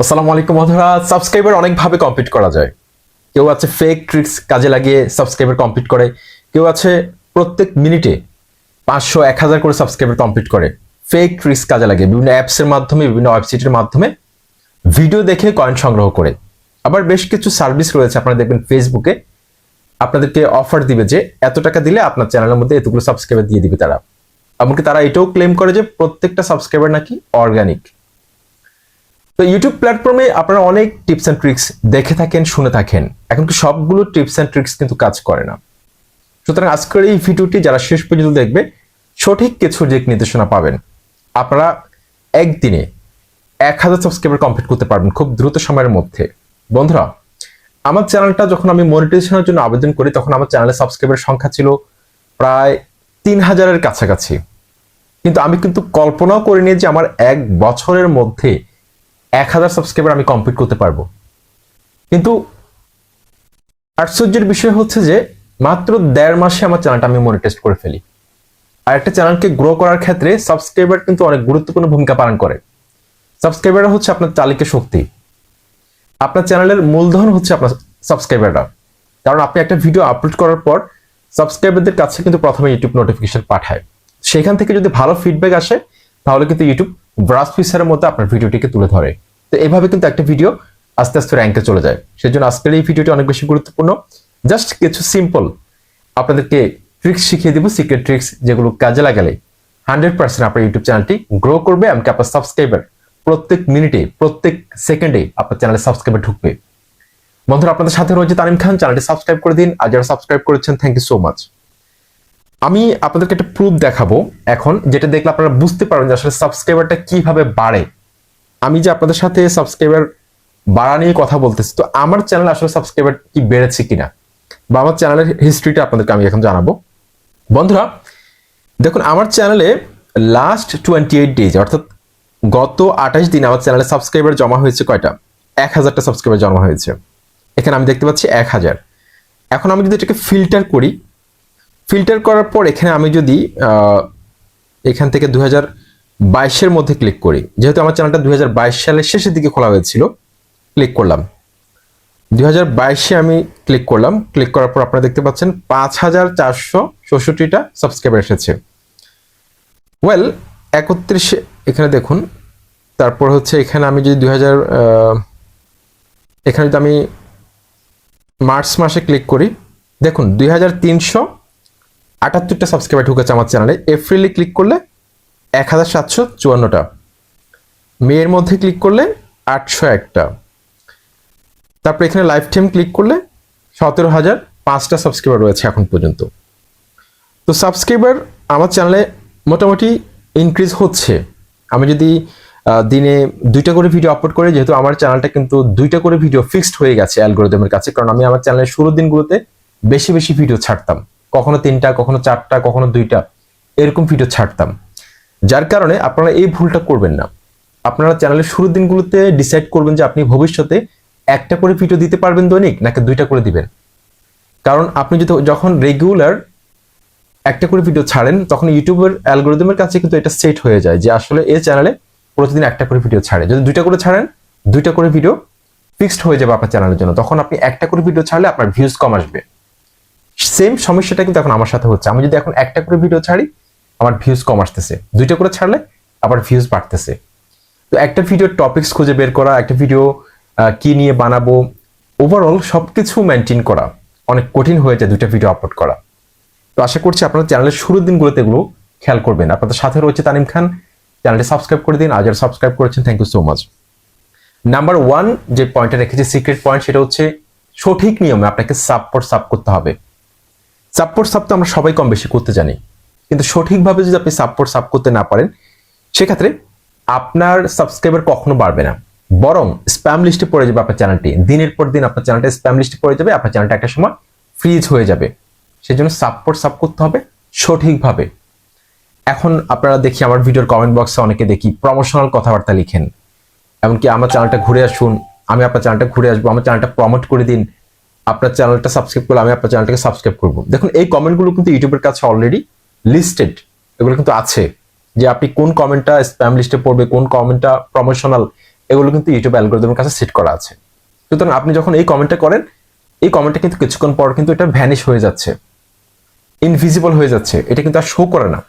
আসসালামু আলাইকুম বন্ধুরা। সাবস্ক্রাইবার অনেকভাবে কমপ্লিট করা যায়। কেউ আছে ফেক ট্রিক্স কাজে লাগিয়ে সাবস্ক্রাইবার কমপ্লিট করে, কেউ আছে প্রত্যেক মিনিটে 500-1000 করে সাবস্ক্রাইবার কমপ্লিট করে ফেক ট্রিক্স কাজে লাগিয়ে বিভিন্ন অ্যাপসের মাধ্যমে, বিভিন্ন ওয়েবসাইটের মাধ্যমে ভিডিও দেখে কয়েন সংগ্রহ করে। আবার বেশ কিছু সার্ভিস রয়েছে, আপনারা দেখবেন ফেসবুকে আপনাদেরকে অফার দিবে যে এত টাকা দিলে আপনার চ্যানেলের মধ্যে এতগুলো সাবস্ক্রাইবার দিয়ে দিবে তারা। এমনকি তারা এটাও ক্লেম করে যে প্রত্যেকটা সাবস্ক্রাইবার নাকি অর্গানিক। তো ইউটিউব প্ল্যাটফর্মে আপনারা অনেক টিপস এন্ড ট্রিক্স দেখে থাকেন, শুনে থাকেন, এখন কি সবগুলো টিপস এন্ড ট্রিক্স কিন্তু কাজ করে না। সুতরাং আজকের এই ভিডিওটি যারা শেষ পর্যন্ত দেখবে সঠিক কিছু দিক নির্দেশনা পাবেন। আপনারা একদিনে 1000 সাবস্ক্রাইবার কমপ্লিট করতে পারবেন খুব দ্রুত সময়ের মধ্যে। বন্ধুরা, আমার চ্যানেলটা যখন আমি মনিটাইজেশনের জন্য আবেদন করি তখন আমার চ্যানেলের সাবস্ক্রাইবার সংখ্যা ছিল প্রায় 3000-এর কাছাকাছি, কিন্তু আমি কিন্তু কল্পনাও করিনি যে আমার 1 বছরের মধ্যে 1000 সাবস্ক্রাইবার আমি কমপ্লিট করতে পারবো। কিন্তু আশ্চর্যের বিষয় হচ্ছে যে মাত্র 1.5 মাসে আমার চ্যানেলটা আমি মনিটাইজ করে ফেলি। আর একটা চ্যানেলকে গ্রো করার ক্ষেত্রে সাবস্ক্রাইবার কিন্তু অনেক গুরুত্বপূর্ণ ভূমিকা পালন করে। সাবস্ক্রাইবার হচ্ছে আপনার চালিকা শক্তি। আপনার চ্যানেলের মূলধন হচ্ছে আপনার সাবস্ক্রাইবাররা। কারণ আপনি একটা ভিডিও আপলোড করার পর সাবস্ক্রাইবারদের কাছে কিন্তু প্রথমে ইউটিউব নোটিফিকেশন পাঠায়। সেখান থেকে যদি ভালো ফিডব্যাক আসে তাহলে কিন্তু ইউটিউব ব্রাশ ফিচারের মধ্যে আপনার ভিডিওটিকে তুলে ধরে। তো এভাবে কিন্তু একটা ভিডিও আস্তে আস্তে র্যাঙ্কে চলে যায়। সেজন্য আজকের এই ভিডিওটি অনেক বেশি গুরুত্বপূর্ণ। জাস্ট কিছু সিম্পল আপনাদেরকে ট্রিক্স শিখিয়ে দিব, সিক্রেট ট্রিক্স, যেগুলো কাজে লাগালে 100% আপনার ইউটিউব চ্যানেলটি গ্রো করবে। এমনকি আপনার সাবস্ক্রাইবার প্রত্যেক মিনিটে, প্রত্যেক সেকেন্ডে আপনার চ্যানেলে সাবস্ক্রাইবার ঢুকবে। বন্ধুরা, আপনাদের সাথে রয়েছে তানিম খান। চ্যানেলটি সাবস্ক্রাইব করে দিন, আর যারা সাবস্ক্রাইব করেছেন থ্যাংক ইউ সো মাচ। আমি আপনাদেরকে একটা প্রুফ দেখাবো এখন, যেটা দেখলে আপনারা বুঝতে পারবেন যে আসলে সাবস্ক্রাইবারটা কিভাবে বাড়ে। আমি যে আপনাদের সাথে সাবস্ক্রাইবার বাড়া নিয়ে কথা বলতেছি, তো আমার চ্যানেলে আসলে সাবস্ক্রাইবার কি বেড়েছে কিনা বা আমার চ্যানেলের হিস্ট্রিটা আপনাদেরকে আমি এখন জানাবো। বন্ধুরা দেখুন, আমার চ্যানেলে লাস্ট 28 ডেজ অর্থাৎ গত 28 দিন আমার চ্যানেলে সাবস্ক্রাইবার জমা হয়েছে কয়টা? 1000টা সাবস্ক্রাইবার জমা হয়েছে। এখানে আমি দেখতে পাচ্ছি 1000। এখন আমি যদি এটাকে ফিল্টার করি, ফিল্টার করার পর এখানে আমি যদি এখান থেকে 2022-এর মধ্যে ক্লিক করি, যেহেতু আমার চ্যানেলটা 2022 সালের শেষের দিকে খোলা হয়েছিল, ক্লিক করলাম 2022-এ আমি ক্লিক করলাম। ক্লিক করার পর আপনারা দেখতে পাচ্ছেন 5464টা সাবস্ক্রাইবার এসেছে। ওয়েল 31 এখানে দেখুন। তারপর হচ্ছে এখানে আমি যদি এখানে যদি আমি মার্চ মাসে ক্লিক করি, দেখুন 2378টা সাবস্ক্রাইবার ঢুকেছে আমার চ্যানেলে। এপ্রিলে ক্লিক করলে 1754টা, মেয়ের মধ্যে ক্লিক করলে 801টা, তারপর এখানে লাইফ টাইম ক্লিক করলে 17005টা সাবস্ক্রাইবার রয়েছে এখন পর্যন্ত। তো সাবস্ক্রাইবার আমার চ্যানেলে মোটামুটি ইনক্রিজ হচ্ছে। আমি যদি দিনে 2টা করে ভিডিও আপলোড করি, যেহেতু আমার চ্যানেলটা কিন্তু 2টা করে ভিডিও ফিক্সড হয়ে গেছে অ্যালগরিদমের কাছে, কারণ আমি আমার চ্যানেলের শুরুর দিনগুলোতে বেশি বেশি ভিডিও ছাড়তাম, কখনো 3টা, কখনো 4টা, কখনো 2টা, এরকম ভিডিও ছাড়তাম। যার কারণে আপনারা এই ভুলটা করবেন না। আপনারা চ্যানেলের শুরুর দিনগুলোতে ডিসাইড করবেন যে আপনি ভবিষ্যতে 1টা করে ভিডিও দিতে পারবেন দৈনিক, নাকি 2টা করে দিবেন। কারণ আপনি যদি যখন রেগুলার 1টা করে ভিডিও ছাড়েন তখন ইউটিউবের অ্যালগরিদমের কাছে কিন্তু এটা সেট হয়ে যায় যে আসলে এই চ্যানেলে প্রতিদিন 1টা করে ভিডিও ছাড়ে। যদি 2টা করে ছাড়েন, 2টা করে ভিডিও ফিক্সড হয়ে যাবে আপনার চ্যানেলের জন্য। তখন আপনি 1টা করে ভিডিও ছাড়লে আপনার ভিউজ কম আসবে। সেম সমস্যাটা কিন্তু এখন আমার সাথে হচ্ছে। আমি যদি এখন 1টা করে ভিডিও ছাড়ি, আমার ভিউজ কম আসতেছে। 2টা করে ছাড়লে আবার ভিউজ বাড়তেছে। তো একটা ভিডিওর টপিকস খুঁজে বের করা, একটা ভিডিও কি নিয়ে বানাবো, ওভারঅল সবকিছু মেনটেন করা অনেক কঠিন হয়ে যায় 2টা ভিডিও আপলোড করা। তো আশা করছি আপনারা চ্যানেলের শুরুর দিনগুলোতে এগুলো খেয়াল করবেন। আপনাদের সাথে রয়েছে তানিম খান। চ্যানেলটি সাবস্ক্রাইব করে দিন, আর যারা সাবস্ক্রাইব করেছেন thank you so much. Number 1 যে পয়েন্টটা রেখেছি সিক্রেট পয়েন্ট, সেটা হচ্ছে সঠিক নিয়মে আপনাকে সাব করতে হবে। সাব তো আমরা সবাই কম বেশি করতে জানি, কিন্তু সঠিকভাবে যদি আপনি সাব করতে না পারেন, সেক্ষেত্রে আপনার সাবস্ক্রাইবার কখনো বাড়বে না, বরং স্প্যাম লিস্টে পড়ে যাবে আপনার চ্যানেলটি। দিনের পর দিন আপনার চ্যানেলটা স্প্যাম লিস্টে পড়ে যাবে, আপনার চ্যানেলটা একটা সময় ফ্রিজ হয়ে যাবে। সেজন্য সাব করতে হবে সঠিকভাবে। এখন আপনারা দেখি আমার ভিডিওর কমেন্ট বক্সে অনেকে দেখি প্রমোশনাল কথাবার্তা লিখেন, এমনকি আমার চ্যানেলটা ঘুরে আসুন, আমি আপনার চ্যানেলটা ঘুরে আসবো, আমার চ্যানেলটা প্রমোট করে দিন, আপনার চ্যানেলটা সাবস্ক্রাইব করলে আমি আপনার চ্যানেলটাকে সাবস্ক্রাইব করবো। দেখুন এই কমেন্টগুলো কিন্তু ইউটিউবের কাছে অলরেডি লিস্টেড, এগুলো কিন্তু আছে যে আপনি কোন কমেন্টটা স্প্যাম লিস্টে পড়বে, কোন কমেন্টটা প্রমোশনাল, এগুলো কিন্তু ইউটিউব অ্যালগরিদমের কাছে সেট করা আছে। সুতরাং আপনি যখন এই কমেন্টটা করেন, এই কমেন্টটা কিন্তু কিছুক্ষণ পর কিন্তু এটা ভ্যানিশ হয়ে যাচ্ছে, ইনভিজিবল হয়ে যাচ্ছে, এটা কিন্তু আর শো করে না।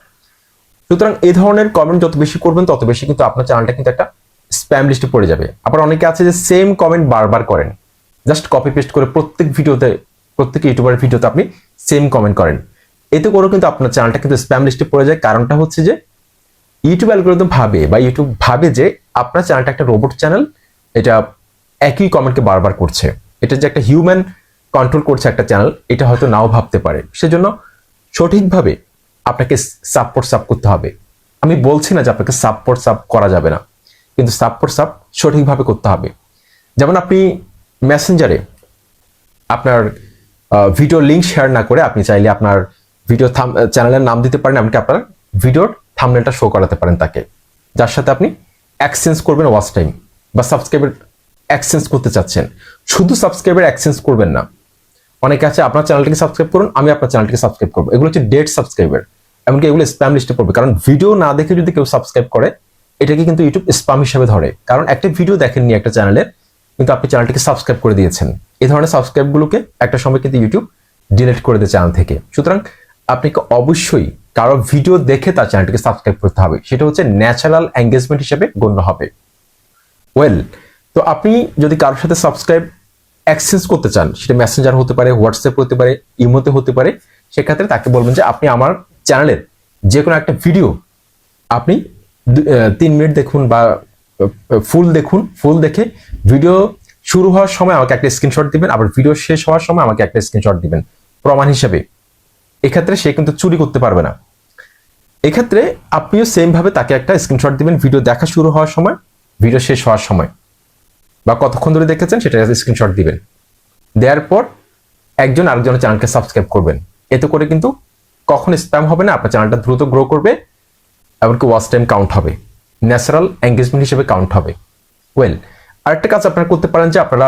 সুতরাং এই ধরনের কমেন্ট যত বেশি করবেন তত বেশি কিন্তু আপনার চ্যানেলটা কিন্তু একটা স্প্যাম লিস্টে পড়ে যাবে। আবার অনেকে আছে যে সেম কমেন্ট বারবার করেন, জাস্ট কপি পেস্ট করে প্রত্যেক ভিডিওতে, প্রত্যেক ইউটিউবারের ভিডিওতে আপনি সেম কমেন্ট করেন। এতে করেও কিন্তু আপনার চ্যানেলটা কিন্তু স্প্যাম লিস্টে পড়ে যায়। কারণটা হচ্ছে যে ইউটিউব অ্যালগরিদম ভাবে বা ইউটিউব ভাবে যে আপনার চ্যানেলটা একটা রোবট চ্যানেল, এটা একই কমেন্টকে বারবার করছে। এটা যে একটা হিউম্যান কন্ট্রোল করছে একটা চ্যানেল, এটা হয়তো নাও ভাবতে পারে। সেজন্য সঠিকভাবে আপনাকে সাপোর্ট সাব করতে হবে। আমি বলছি না যে আপনাকে সাপোর্ট সাব করা যাবে না, কিন্তু সাপোর্ট সাব সঠিকভাবে করতে হবে। যেমন আপনি মেসেঞ্জারে আপনার ভিডিও লিঙ্ক শেয়ার না করে আপনি চাইলে আপনার ভিডিও চ্যানেলের নাম দিতে পারেন, এমনকি আপনার ভিডিওর থাম্বনেলটা শো করাতে পারেন তাকে, যার সাথে আপনি এক্সচেঞ্জ করবেন ওয়াচ টাইম বা সাবস্ক্রাইবার এক্সচেঞ্জ করতে চাচ্ছেন। শুধু সাবস্ক্রাইবার এক্সচেঞ্জ করবেন না, অনেকে আছে আপনার চ্যানেলটিকে সাবস্ক্রাইব করুন, আমি আপনার চ্যানেলটিকে সাবস্ক্রাইব করবো, এগুলো হচ্ছে ডেড সাবস্ক্রাইবার। এমনকি এগুলো স্প্যাম লিস্টে পড়বে, কারণ ভিডিও না দেখে যদি কেউ সাবস্ক্রাইব করে এটাকে কিন্তু ইউটিউব স্প্যাম হিসেবে ধরে। কারণ একটা ভিডিও দেখেননি একটা চ্যানেলের, কিন্তু আপনি চ্যানেলটিকে সাবস্ক্রাইব করে দিয়েছেন। এই ধরনের সাবস্ক্রাইবগুলোকে একটা সময় কিন্তু ইউটিউব ডিলিট করে দেয় চ্যানেল থেকে। সুতরাং আপনাকে অবশ্যই কারো ভিডিও দেখে তার চ্যানেলটিকে সাবস্ক্রাইব করতে হবে, সেটা হচ্ছে ন্যাচারাল এঙ্গেজমেন্ট হিসেবে গণ্য হবে। ওয়েল, তো আপনি যদি কারোর সাথে সাবস্ক্রাইব এক্সচেঞ্জ করতে চান, সেটা মেসেঞ্জার হতে পারে, হোয়াটসঅ্যাপ হতে পারে, ইমোতে হতে পারে, সেক্ষেত্রে তাকে বলবেন যে আপনি আমার চ্যানেলের যে কোনো একটা ভিডিও আপনি 3 মিনিট দেখুন বা ফুল দেখুন, ফুল দেখে ভিডিও শুরু হওয়ার সময় আমাকে একটা স্ক্রিনশট দিবেন, আবার ভিডিও শেষ হওয়ার সময় আমাকে একটা স্ক্রিনশট দিবেন প্রমাণ হিসেবে। এক্ষেত্রে সে কিন্তু চুরি করতে পারবে না। এক্ষেত্রে আপনিও সেম ভাবে তাকে একটা স্ক্রিনশট দিবেন ভিডিও দেখা শুরু হওয়ার সময়, ভিডিও শেষ হওয়ার সময়, বা কতক্ষণ ধরে দেখেছেন সেটা স্ক্রিনশট দিবেন। দেওয়ার পর একজন আরেকজনের চ্যানেলকে সাবস্ক্রাইব করবেন। এতে করে কিন্তু কখন স্প্যাম হবে না, আপনার চ্যানেলটা দ্রুত গ্রো করবে, এমনকি ওয়াচ টাইম কাউন্ট হবে, ন্যাচারাল এঙ্গেজমেন্ট হিসেবে কাউন্ট হবে। ওয়েল, আরেকটা কাজ আপনারা করতে পারেন যে আপনারা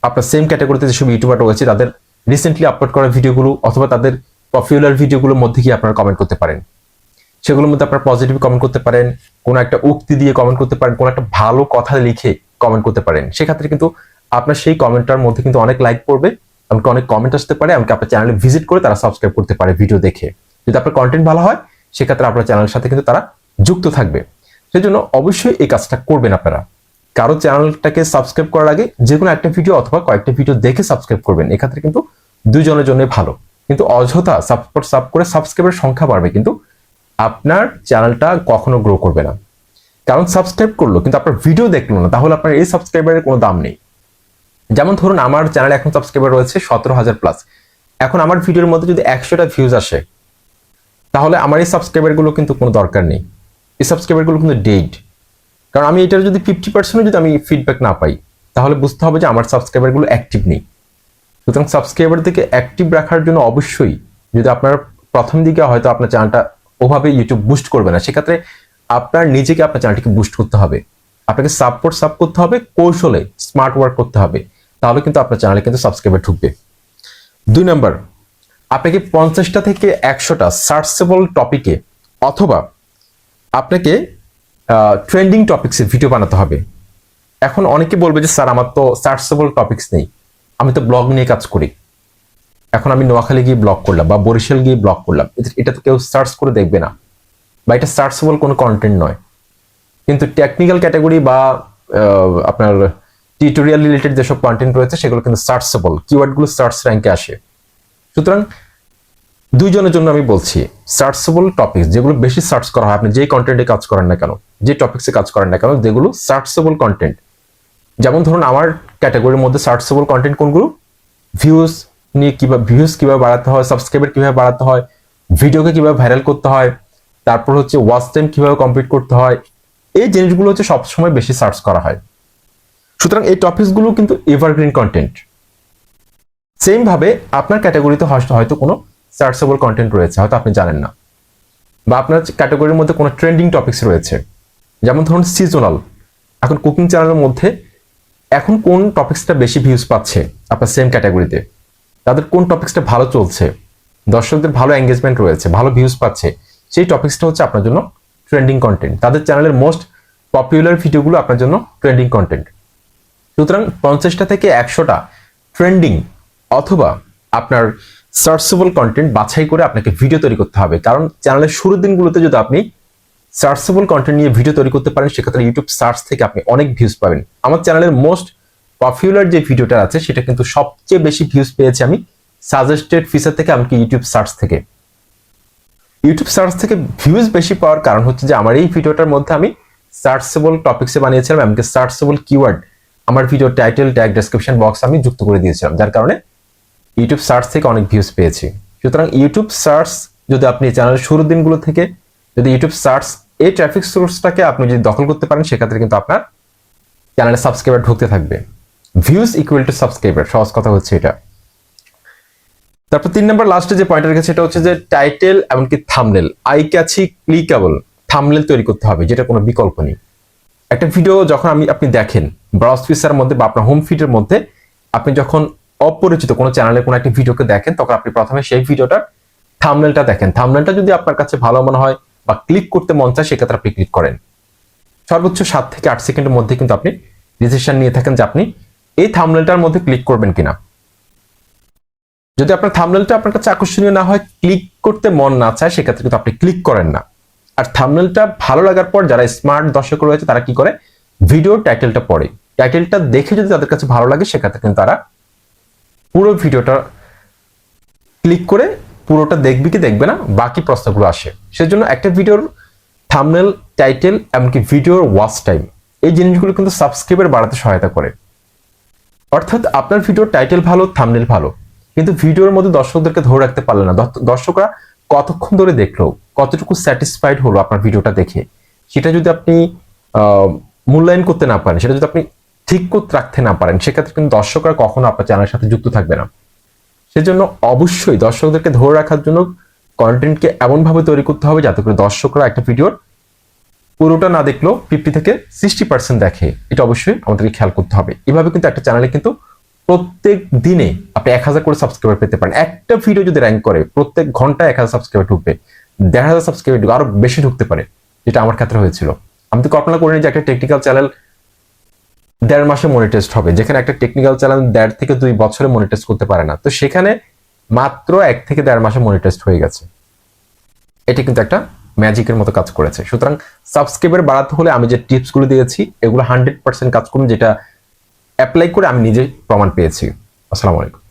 আপনার সেম ক্যাটাগরিতে যেসব ইউটিউবার রয়েছে তাদের রিসেন্টলি আপলোড করা ভিডিওগুলো অথবা তাদের পপুলার ভিডিওগুলোর মধ্যে গিয়ে আপনারা কমেন্ট করতে পারেন। সেগুলোর মধ্যে আপনারা পজিটিভ কমেন্ট করতে পারেন, কোনো একটা উক্তি দিয়ে কমেন্ট করতে পারেন, কোনো একটা ভালো কথা লিখে কমেন্ট করতে পারেন। সেক্ষেত্রে কিন্তু আপনার সেই কমেন্টটার মধ্যে কিন্তু অনেক লাইক পড়বে, এমনকি অনেক কমেন্ট আসতে পারে, এমনকি আপনার চ্যানেলে ভিজিট করে তারা সাবস্ক্রাইব করতে পারে ভিডিও দেখে। যদি আপনার কন্টেন্ট ভালো হয় সেক্ষেত্রে আপনার চ্যানেলের সাথে কিন্তু তারা যুক্ত থাকবে। সেই জন্য অবশ্যই এই কাজটা করবেন আপনারা। কারো চ্যানেলটাকে সাবস্ক্রাইব করার আগে যে কোনো একটা ভিডিও অথবা কয়েকটা ভিডিও দেখে সাবস্ক্রাইব করবেন। এক্ষেত্রে কিন্তু দুইজনের জন্য ভালো। কিন্তু অযথা সাব করে সাবস্ক্রাইবের সংখ্যা বাড়বে, কিন্তু আপনার চ্যানেলটা কখনো গ্রো করবে না। কারণ সাবস্ক্রাইব করলো কিন্তু আপনার ভিডিও দেখলো না, তাহলে আপনার এই সাবস্ক্রাইবারের কোনো দাম নেই। যেমন ধরুন আমার চ্যানেলে এখন সাবস্ক্রাইবার রয়েছে 17,000 প্লাস। এখন আমার ভিডিওর মধ্যে যদি 100টা ভিউজ আসে, তাহলে আমার এই সাবস্ক্রাইবারগুলো কিন্তু কোনো দরকার নেই। এই সাবস্ক্রাইবারগুলো কিন্তু ডেড। কারণ আমি এটার যদি 50% যদি আমি ফিডব্যাক না পাই, তাহলে বুঝতে হবে যে আমার সাবস্ক্রাইবারগুলো অ্যাক্টিভ নেই। সুতরাং সাবস্ক্রাইবার থেকে অ্যাক্টিভ রাখার জন্য অবশ্যই, যদি আপনার প্রথম দিকে হয়তো আপনার চ্যানেলটা ওভাবে ইউটিউব বুস্ট করবে না, সেক্ষেত্রে আপনার নিজেকে আপনার চ্যানেলটিকে বুস্ট করতে হবে। আপনাকে সাব করতে হবে, কৌশলে স্মার্ট ওয়ার্ক করতে হবে, তাহলে কিন্তু আপনার চ্যানেলে কিন্তু সাবস্ক্রাইবার ঢুকবে। 2 নাম্বার, আপনাকে 50টা থেকে 100টা সার্চেবল টপিকে অথবা আপনাকে ট্রেন্ডিং টপিক্সে ভিডিও বানাতে হবে। এখন অনেকে বলবে যে স্যার আমার তো সার্চেবল টপিক্স নেই, আমি তো ব্লগ নিয়ে কাজ করি, এখন আমি নোয়াখালী গিয়ে ব্লগ করলাম বা বরিশাল গিয়ে ব্লগ করলাম, এটা তো কেউ সার্চ করে দেখবে না, বা এটা সার্চেবল কোনো কন্টেন্ট নয়। কিন্তু টেকনিক্যাল ক্যাটাগরি বা আপনার টিউটোরিয়াল রিলেটেড যেসব কন্টেন্ট রয়েছে সেগুলো কিন্তু সার্চেবল, কিওয়ার্ডগুলো সার্চ র্যাঙ্কে আসে। সুতরাং দুইজনের জন্য আমি বলছি, সার্চেবল টপিক যেগুলো বেশি সার্চ করা হয়, আপনি যে কন্টেন্টে কাজ করেন না কেন, যে টপিক্সে কাজ করেন না কেন, যেগুলো সার্চেবল কন্টেন্ট, যেমন ধরুন আমার ক্যাটাগরির মধ্যে সার্চেবল কন্টেন্ট কোনগুলো, ভিউজ নিয়ে কিভাবে বাড়াতে হয়, সাবস্ক্রাইবার কিভাবে বাড়াতে হয়, ভিডিওকে কিভাবে ভাইরাল করতে হয়, তারপর হচ্ছে ওয়াচ টাইম কিভাবে কমপ্লিট করতে হয়, এই জিনিসগুলো হচ্ছে সবসময় বেশি সার্চ করা হয়। সুতরাং এই টপিকসগুলো কিন্তু এভারগ্রিন কন্টেন্ট। সেম ভাবে আপনার ক্যাটাগরিতে হয়তো কোনো সার্চেবল কন্টেন্ট রয়েছে, হয়তো আপনি জানেন না, বা আপনার ক্যাটাগরির মধ্যে কোনো ট্রেন্ডিং টপিকস রয়েছে, যেমন ধরুন সিজনাল। এখন কুকিং চ্যানেলের মধ্যে এখন কোন টপিকসটা বেশি ভিউজ পাচ্ছে আপনার সেম ক্যাটাগরিতে, তাদের কোন টপিকসটা ভালো চলছে, দর্শকদের ভালো এঙ্গেজমেন্ট রয়েছে, ভালো ভিউজ পাচ্ছে, সেই টপিকসটা হচ্ছে আপনার জন্য ট্রেন্ডিং কন্টেন্ট। তাদের চ্যানেলের মোস্ট পপুলার ভিডিওগুলো আপনার জন্য ট্রেন্ডিং কন্টেন্ট। সুতরাং 50টা থেকে 100টা ট্রেন্ডিং অথবা আপনার সার্চেবল কন্টেন্ট বাছাই করে আপনাকে ভিডিও তৈরি করতে হবে। কারণ চ্যানেলের শুরুর দিনগুলোতে যদি আপনি সার্চেবল কন্টেন্ট নিয়ে ভিডিও তৈরি করতে পারেন, সেক্ষেত্রে ইউটিউব সার্চ থেকে আপনি অনেক ভিউজ পাবেন। আমার চ্যানেলের মোস্ট পপুলার যে ভিডিওটা আছে সেটা কিন্তু সবচেয়ে বেশি ভিউজ পেয়েছি আমি সাজেস্টেড ফিচার থেকে, এমনকি ইউটিউব সার্চ থেকে। ইউটিউব সার্চ থেকে ভিউজ বেশি পাওয়ার কারণ হচ্ছে যে আমার এই ভিডিওটার মধ্যে আমি সার্চেবল টপিকসে বানিয়েছিলাম, এমনকি সার্চেবল কিওয়ার্ড আমার video title, tag, description box আমি যুক্ত করে দিয়েছিলাম, যার কারণে ইউটিউব সার্চ থেকে অনেক ভিউজ পেয়েছি। সুতরাং ইউটিউব সার্চ যদি আপনি চ্যানেলের শুরুর দিনগুলো থেকে যদি ইউটিউব সার্চ এই ট্রাফিক সোর্সটাকে আপনি যদি দখল করতে পারেন, সেক্ষেত্রে কিন্তু আপনার চ্যানেলে সাবস্ক্রাইবার ঢুকতে থাকবে। ভিউজ ইকুয়াল টু সাবস্ক্রাইবার, সহজ কথা হচ্ছে এটা। তারপর 3 নম্বর লাস্টে যে পয়েন্ট রেখেছে সেটা হচ্ছে যে টাইটেল এমনকি thumbnail, eye catchy clickable thumbnail তৈরি করতে হবে, যেটা কোনো বিকল্প নেই। একটা ভিডিও যখন আপনি দেখেন ব্রাউজ ফিচারের মধ্যে বা আপনার হোম ফিডের মধ্যে, আপনি যখন অপরিচিত কোনো চ্যানেলে কোনো একটা ভিডিওকে দেখেন, তখন আপনি প্রথমে সেই ভিডিওটার থাম্বনেলটা দেখেন। থাম্বনেলটা যদি আপনার কাছে ভালো মনে হয় বা ক্লিক করতে মন চায়, সেক্ষেত্রে আপনি ক্লিক করেন। সর্বোচ্চ 7 থেকে 8 সেকেন্ডের মধ্যে কিন্তু আপনি ডিসিশন নিয়ে থাকেন যে আপনি এই থাম্বনেলটার মধ্যে ক্লিক করবেন কিনা। যদি আপনার থাম্বনেলটা আপনার কাছে আকর্ষণীয় না হয়, ক্লিক করতে মন না চায়, সেক্ষেত্রে কিন্তু আপনি ক্লিক করেন না। আর থাম্বনেলটা ভালো লাগার পর যারা স্মার্ট দর্শক রয়েছে তারা কি করে, ভিডিওর টাইটেলটা পড়ে। টাইটেলটা দেখে যদি তাদের কাছে ভালো লাগে, সেক্ষেত্রে কিন্তু তারা পুরো ভিডিওটা ক্লিক করে পুরোটা দেখবে কি দেখবে না, বাকি প্রশ্নগুলো আসে। সেজন্য একটা ভিডিওর থাম্বনেল, টাইটেল এমনকি ভিডিওর ওয়াচ টাইম, এই জিনিসগুলো কিন্তু সাবস্ক্রাইবার বাড়াতে সহায়তা করে। অর্থাৎ আপনার ভিডিওর টাইটেল ভালো, থাম্বনেল ভালো, কিন্তু ভিডিওর মধ্যে দর্শকদেরকে ধরে রাখতে পারলে না, দর্শকরা কতক্ষণ ধরে দেখলো, কতটুকু স্যাটিসফাইড হলো আপনার ভিডিওটা দেখে, সেটা যদি আপনি মূল্যায়ন করতে না পারেন, সেটা যদি আপনি ঠিক করতে রাখতে না পারেন, সেক্ষেত্রে কিন্তু দর্শকরা কখনো আপনার চ্যানেলের সাথে যুক্ত থাকবে না। সেজন্য অবশ্যই দর্শকদেরকে ধরে রাখার জন্য কন্টেন্টকে এমনভাবে তৈরি করতে হবে যাতে করে দর্শকরা একটা ভিডিওর পুরোটা না দেখলেও 50 থেকে 60% দেখে। এটা অবশ্যই আমাদেরকে খেয়াল করতে হবে। এভাবে কিন্তু একটা চ্যানেলে কিন্তু প্রত্যেক দিনে আপনি 1000 করে সাবস্ক্রাইবার পেতে পারেন। একটা ভিডিও যদি র্যাঙ্ক করে, প্রত্যেক ঘন্টায় 1000 সাবস্ক্রাইবার ঢুকবে, 1500 সাবস্ক্রাইবার ঢুকবে, আরো বেশি ঢুকতে পারে, যেটা আমার ক্ষেত্রে হয়েছিল। আমি তো কল্পনা করিনি যে একটা টেকনিক্যাল চ্যানেল 1.5 মাসে মনিটাইজড হবে, যেখানে একটা টেকনিক্যাল চ্যানেল 1.5 থেকে 2 বছরে মনিটাইজ করতে পারে না, তো সেখানে মাত্র 1 থেকে 1.5 মাসে মনিটাইজড হয়ে গেছে। এটা কিন্তু একটা ম্যাজিকের মতো কাজ করেছে। সুতরাং সাবস্ক্রাইবার বাড়াতে হলে আমি যে টিপসগুলো দিয়েছি এগুলো 100% কাজ করুন, যেটা অ্যাপ্লাই করে আমি নিজে প্রমাণ পেয়েছি। আসসালামু আলাইকুম।